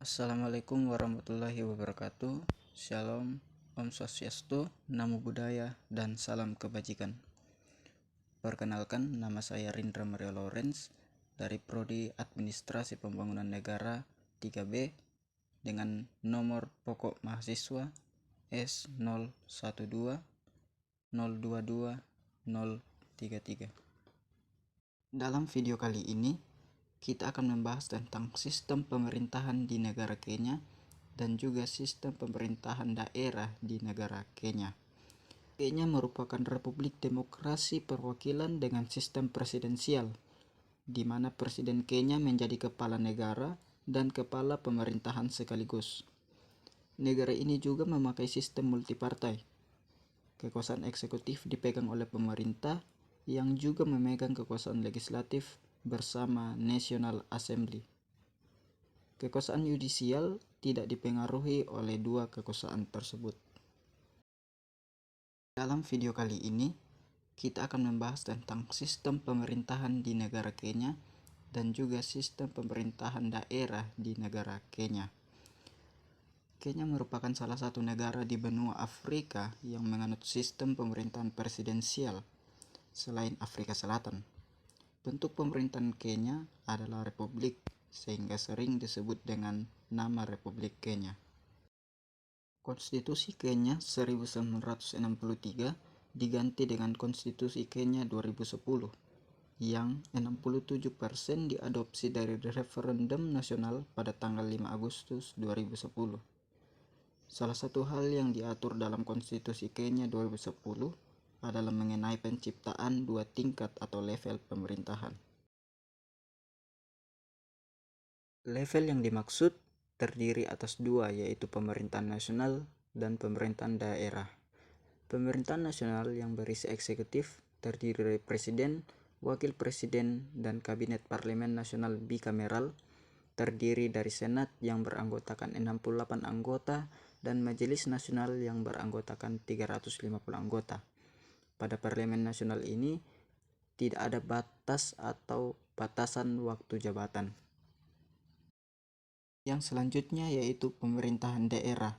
Assalamualaikum warahmatullahi wabarakatuh. Shalom, Om Swastiastu, Namo Buddhaya, dan salam kebajikan. Perkenalkan, nama saya Rindra Mario Lawrence dari Prodi Administrasi Pembangunan Negara 3B dengan nomor pokok mahasiswa S012-022-033. Dalam video kali ini kita akan membahas tentang sistem pemerintahan di negara Kenya dan juga sistem pemerintahan daerah di negara Kenya. Kenya merupakan republik demokrasi perwakilan dengan sistem presidensial, di mana Presiden Kenya menjadi kepala negara dan kepala pemerintahan sekaligus. Negara ini juga memakai sistem multipartai. Kekuasaan eksekutif dipegang oleh pemerintah yang juga memegang kekuasaan legislatif bersama National Assembly. Kekuasaan yudisial tidak dipengaruhi oleh dua kekuasaan tersebut. Dalam video kali ini, kita akan membahas tentang sistem pemerintahan di negara Kenya dan juga sistem pemerintahan daerah di negara Kenya. Kenya merupakan salah satu negara di benua Afrika yang menganut sistem pemerintahan presidensial selain Afrika Selatan. Bentuk pemerintahan Kenya adalah republik, sehingga sering disebut dengan nama Republik Kenya. Konstitusi Kenya 1963 diganti dengan Konstitusi Kenya 2010 yang 67% diadopsi dari referendum nasional pada tanggal 5 Agustus 2010. Salah satu hal yang diatur dalam Konstitusi Kenya 2010 adalah mengenai penciptaan dua tingkat atau level pemerintahan. Level yang dimaksud terdiri atas dua, yaitu pemerintahan nasional dan pemerintahan daerah. Pemerintahan nasional yang berisi eksekutif terdiri dari presiden, wakil presiden, dan kabinet parlemen nasional bikameral terdiri dari senat yang beranggotakan 68 anggota dan majelis nasional yang beranggotakan 350 anggota. Pada parlemen nasional ini tidak ada batas atau batasan waktu jabatan. Yang selanjutnya yaitu pemerintahan daerah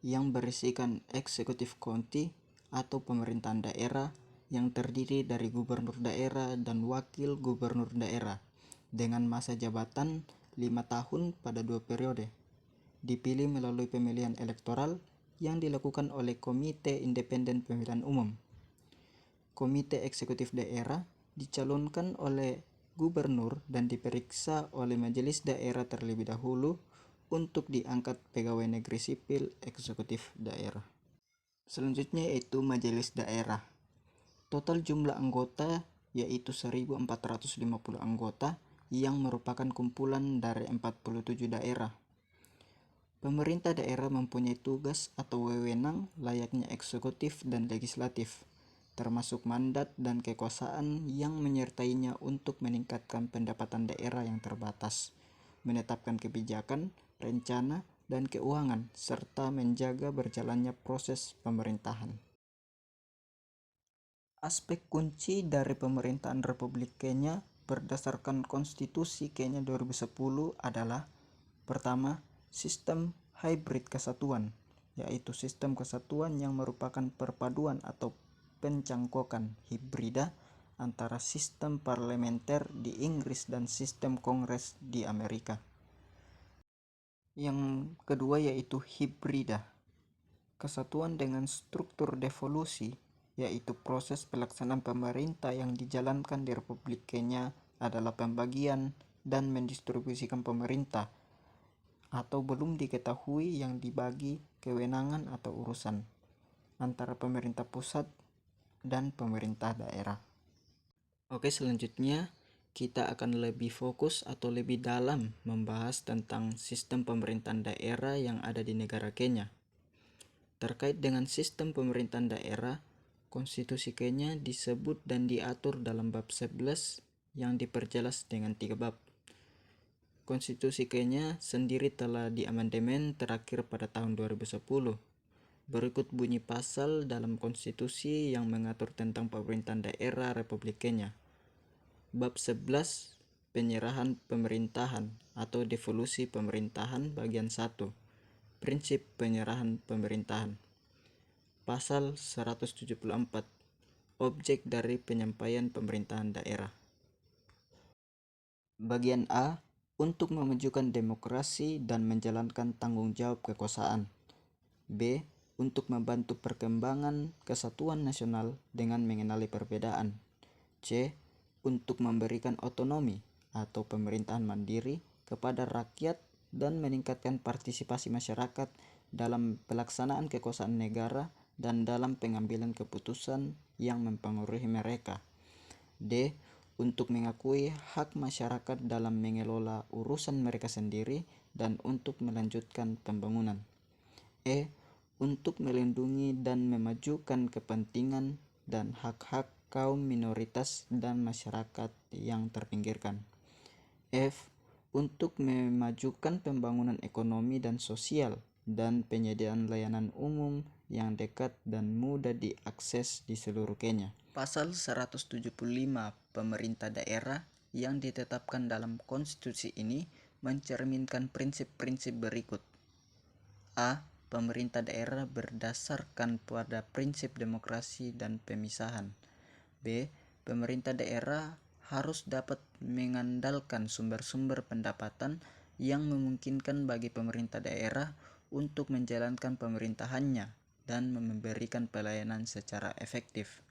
yang berisikan eksekutif county atau pemerintahan daerah yang terdiri dari gubernur daerah dan wakil gubernur daerah dengan masa jabatan 5 tahun pada 2 periode. Dipilih melalui pemilihan elektoral yang dilakukan oleh Komite Independen Pemilihan Umum. Komite Eksekutif Daerah dicalonkan oleh gubernur dan diperiksa oleh majelis daerah terlebih dahulu untuk diangkat pegawai negeri sipil eksekutif daerah. Selanjutnya yaitu majelis daerah. Total jumlah anggota yaitu 1.450 anggota yang merupakan kumpulan dari 47 daerah. Pemerintah daerah mempunyai tugas atau wewenang layaknya eksekutif dan legislatif, termasuk mandat dan kekuasaan yang menyertainya untuk meningkatkan pendapatan daerah yang terbatas, menetapkan kebijakan, rencana, dan keuangan, serta menjaga berjalannya proses pemerintahan. Aspek kunci dari pemerintahan Republik Kenya berdasarkan Konstitusi Kenya 2010 adalah: pertama, sistem hybrid kesatuan, yaitu sistem kesatuan yang merupakan perpaduan atau pencangkokan hibrida antara sistem parlementer di Inggris dan sistem kongres di Amerika. Yang kedua yaitu hibrida, kesatuan dengan struktur devolusi, yaitu proses pelaksanaan pemerintah yang dijalankan di Republik Kenya adalah pembagian dan mendistribusikan pemerintah atau belum diketahui yang dibagi kewenangan atau urusan antara pemerintah pusat dan pemerintah daerah. Oke, selanjutnya kita akan lebih fokus atau lebih dalam membahas tentang sistem pemerintahan daerah yang ada di negara Kenya. Terkait dengan sistem pemerintahan daerah, Konstitusi Kenya disebut dan diatur dalam bab 11 yang diperjelas dengan 3 bab. Konstitusi Kenya sendiri telah diamandemen terakhir pada tahun 2010. Berikut bunyi pasal dalam konstitusi yang mengatur tentang pemerintahan daerah Republik Kenya. Bab 11 Penyerahan pemerintahan atau devolusi pemerintahan bagian 1. Prinsip penyerahan pemerintahan. Pasal 174. Objek dari penyampaian pemerintahan daerah. Bagian A. Untuk memajukan demokrasi dan menjalankan tanggung jawab kekuasaan. B. Untuk membantu perkembangan kesatuan nasional dengan mengenali perbedaan. C. Untuk memberikan otonomi atau pemerintahan mandiri kepada rakyat dan meningkatkan partisipasi masyarakat dalam pelaksanaan kekuasaan negara dan dalam pengambilan keputusan yang mempengaruhi mereka. D. Untuk mengakui hak masyarakat dalam mengelola urusan mereka sendiri dan untuk melanjutkan pembangunan. E. Untuk melindungi dan memajukan kepentingan dan hak-hak kaum minoritas dan masyarakat yang terpinggirkan. F. Untuk memajukan pembangunan ekonomi dan sosial dan penyediaan layanan umum yang dekat dan mudah diakses di seluruh Kenya. Pasal 175 pemerintah daerah yang ditetapkan dalam konstitusi ini mencerminkan prinsip-prinsip berikut. A. Pemerintah daerah berdasarkan pada prinsip demokrasi dan pemisahan. B. Pemerintah daerah harus dapat mengandalkan sumber-sumber pendapatan yang memungkinkan bagi pemerintah daerah untuk menjalankan pemerintahannya dan memberikan pelayanan secara efektif.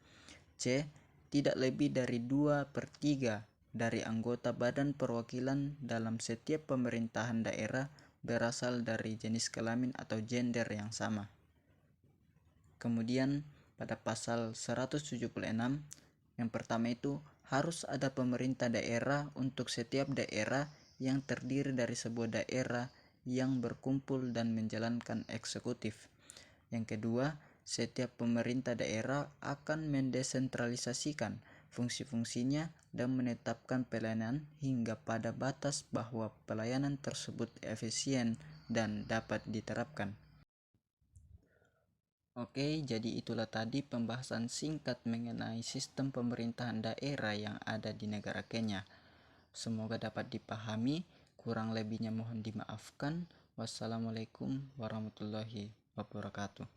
C. Tidak lebih dari 2/3 dari anggota badan perwakilan dalam setiap pemerintahan daerah berasal dari jenis kelamin atau gender yang sama. Kemudian pada pasal 176 yang pertama itu harus ada pemerintah daerah untuk setiap daerah yang terdiri dari sebuah daerah yang berkumpul dan menjalankan eksekutif. Yang kedua, setiap pemerintah daerah akan mendesentralisasikan fungsi-fungsinya dan menetapkan pelayanan hingga pada batas bahwa pelayanan tersebut efisien dan dapat diterapkan. Oke, jadi itulah tadi pembahasan singkat mengenai sistem pemerintahan daerah yang ada di negara Kenya. Semoga dapat dipahami, kurang lebihnya mohon dimaafkan. Wassalamualaikum warahmatullahi wabarakatuh.